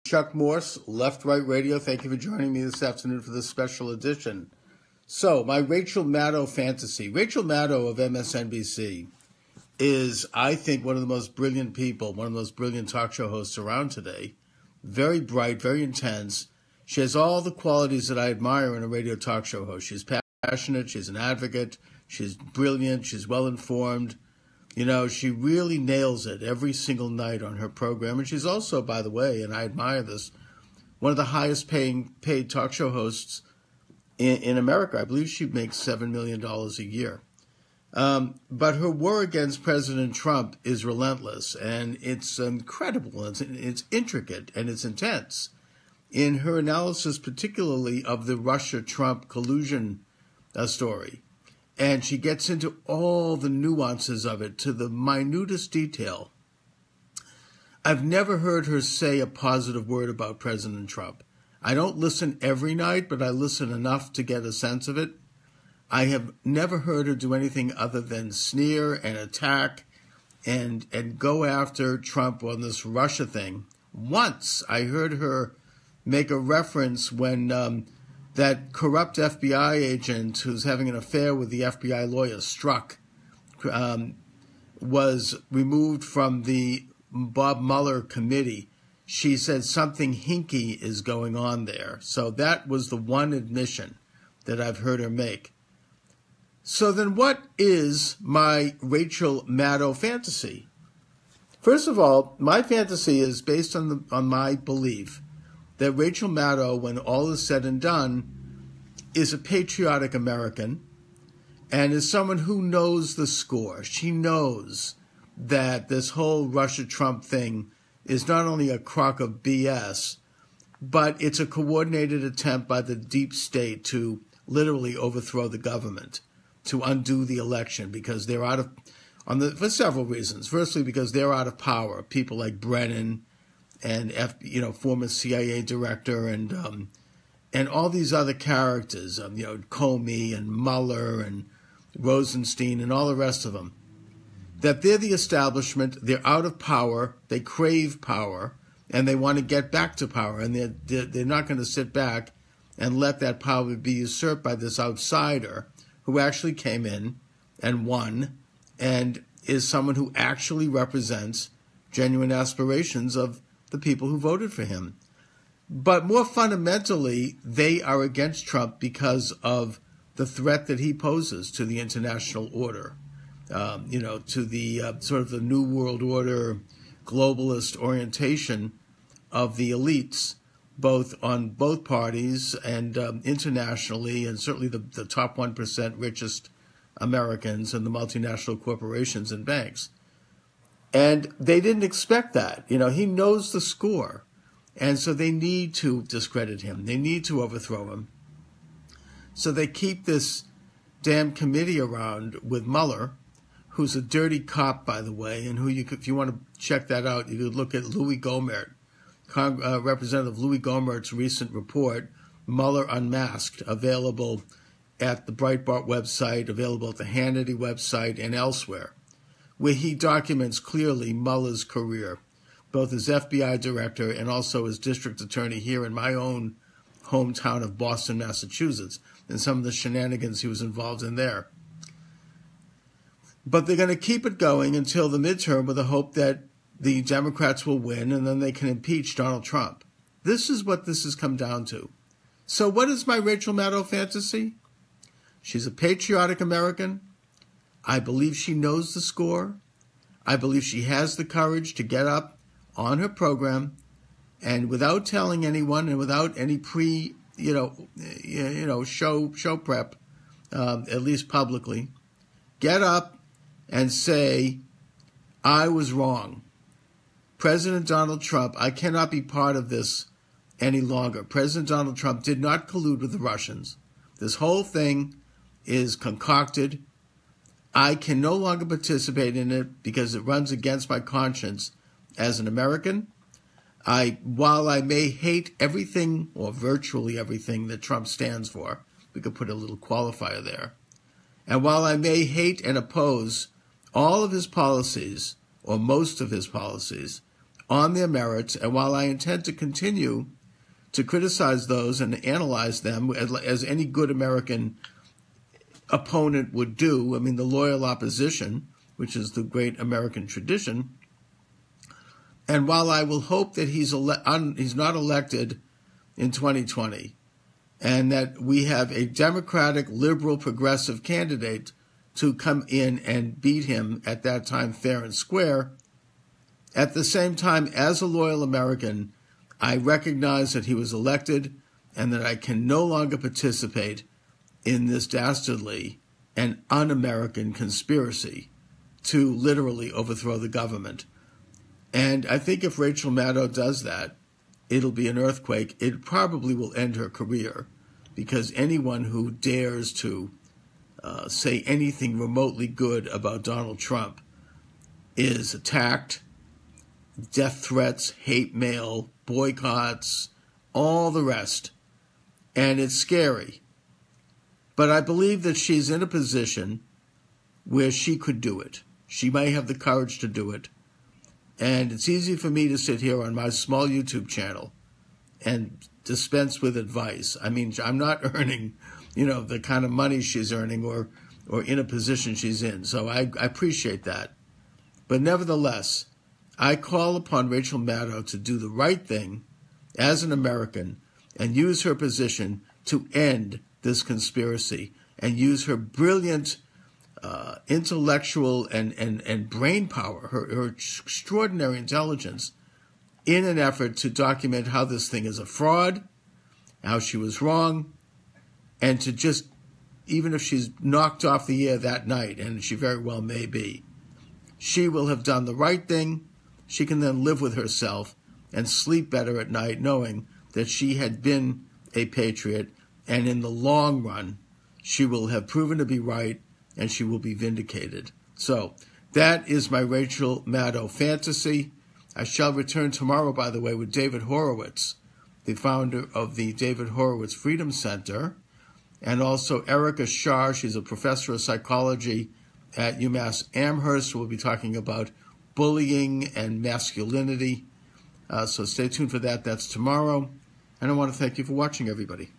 Chuck Morse, Left Right Radio. Thank you for joining me this afternoon for this special edition. So, my Rachel Maddow fantasy. Rachel Maddow of MSNBC is, I think, one of the most brilliant people, one of the most brilliant talk show hosts around today. Very bright, very intense. She has all the qualities that I admire in a radio talk show host. She's passionate, she's an advocate, she's brilliant, she's well-informed. You know, she really nails it every single night on her program. And she's also, by the way, and I admire this, one of the highest paid talk show hosts in America. I believe she makes $7 million a year. But her war against President Trump is relentless, and it's incredible, it's intricate, and it's intense. In her analysis, particularly of the Russia-Trump collusion story. And she gets into all the nuances of it to the minutest detail. I've never heard her say a positive word about President Trump. I don't listen every night, but I listen enough to get a sense of it. I have never heard her do anything other than sneer and attack and go after Trump on this Russia thing. Once I heard her make a reference when that corrupt FBI agent who's having an affair with the FBI lawyer, Strzok, was removed from the Bob Mueller committee. She said something hinky is going on there. So that was the one admission that I've heard her make. So then what is my Rachel Maddow fantasy? First of all, my fantasy is based on my belief that Rachel Maddow, when all is said and done, is a patriotic American and is someone who knows the score. She knows that this whole Russia-Trump thing is not only a crock of BS, but it's a coordinated attempt by the deep state to literally overthrow the government, to undo the election, because they're out of, for several reasons. Firstly, because they're out of power. People like Brennan and former CIA director and all these other characters, Comey and Mueller and Rosenstein and all the rest of them, that they're the establishment, they're out of power, they crave power, and they want to get back to power, and they're not going to sit back and let that power be usurped by this outsider who actually came in and won and is someone who actually represents genuine aspirations of the people who voted for him. But more fundamentally, they are against Trump because of the threat that he poses to the international order, to the sort of the New World Order globalist orientation of the elites, both on both parties and internationally, and certainly the top 1% richest Americans and the multinational corporations and banks. And they didn't expect that. He knows the score. And so they need to discredit him. They need to overthrow him. So they keep this damn committee around with Mueller, who's a dirty cop, by the way, and who if you want to check that out, you could look at Louis Gohmert, Representative Louis Gohmert's recent report, Mueller Unmasked, available at the Breitbart website, available at the Hannity website, and elsewhere, where he documents clearly Mueller's career, both as FBI director and also as district attorney here in my own hometown of Boston, Massachusetts, and some of the shenanigans he was involved in there. But they're going to keep it going until the midterm with the hope that the Democrats will win and then they can impeach Donald Trump. This is what this has come down to. So what is my Rachel Maddow fantasy? She's a patriotic American. I believe she knows the score. I believe she has the courage to get up on her program, and without telling anyone, and without any show prep, at least publicly, get up and say, I was wrong. President Donald Trump, I cannot be part of this any longer. President Donald Trump did not collude with the Russians. This whole thing is concocted. I can no longer participate in it because it runs against my conscience as an American. While I may hate everything or virtually everything that Trump stands for, we could put a little qualifier there, and while I may hate and oppose all of his policies, or most of his policies, on their merits. And while I intend to continue to criticize those and analyze them as any good American opponent would do, I mean, the loyal opposition, which is the great American tradition, and while I will hope that he's not elected in 2020, and that we have a Democratic, liberal, progressive candidate to come in and beat him at that time fair and square, at the same time, as a loyal American, I recognize that he was elected and that I can no longer participate in this dastardly and un-American conspiracy to literally overthrow the government. And I think if Rachel Maddow does that, it'll be an earthquake. It probably will end her career, because anyone who dares to say anything remotely good about Donald Trump is attacked, death threats, hate mail, boycotts, all the rest. And it's scary. But I believe that she's in a position where she could do it. She may have the courage to do it. And it's easy for me to sit here on my small YouTube channel and dispense with advice. I mean, I'm not earning, the kind of money she's earning or in a position she's in. So I appreciate that. But nevertheless, I call upon Rachel Maddow to do the right thing as an American and use her position to end this conspiracy and use her brilliant intellectual and brain power, her extraordinary intelligence, in an effort to document how this thing is a fraud, how she was wrong, and to just, even if she's knocked off the air that night, and she very well may be, she will have done the right thing. She can then live with herself and sleep better at night knowing that she had been a patriot, and in the long run, she will have proven to be right, and she will be vindicated. So that is my Rachel Maddow fantasy. I shall return tomorrow, by the way, with David Horowitz, the founder of the David Horowitz Freedom Center, and also Erica Shar. She's a professor of psychology at UMass Amherst. We'll be talking about bullying and masculinity. So stay tuned for that. That's tomorrow. And I want to thank you for watching, everybody.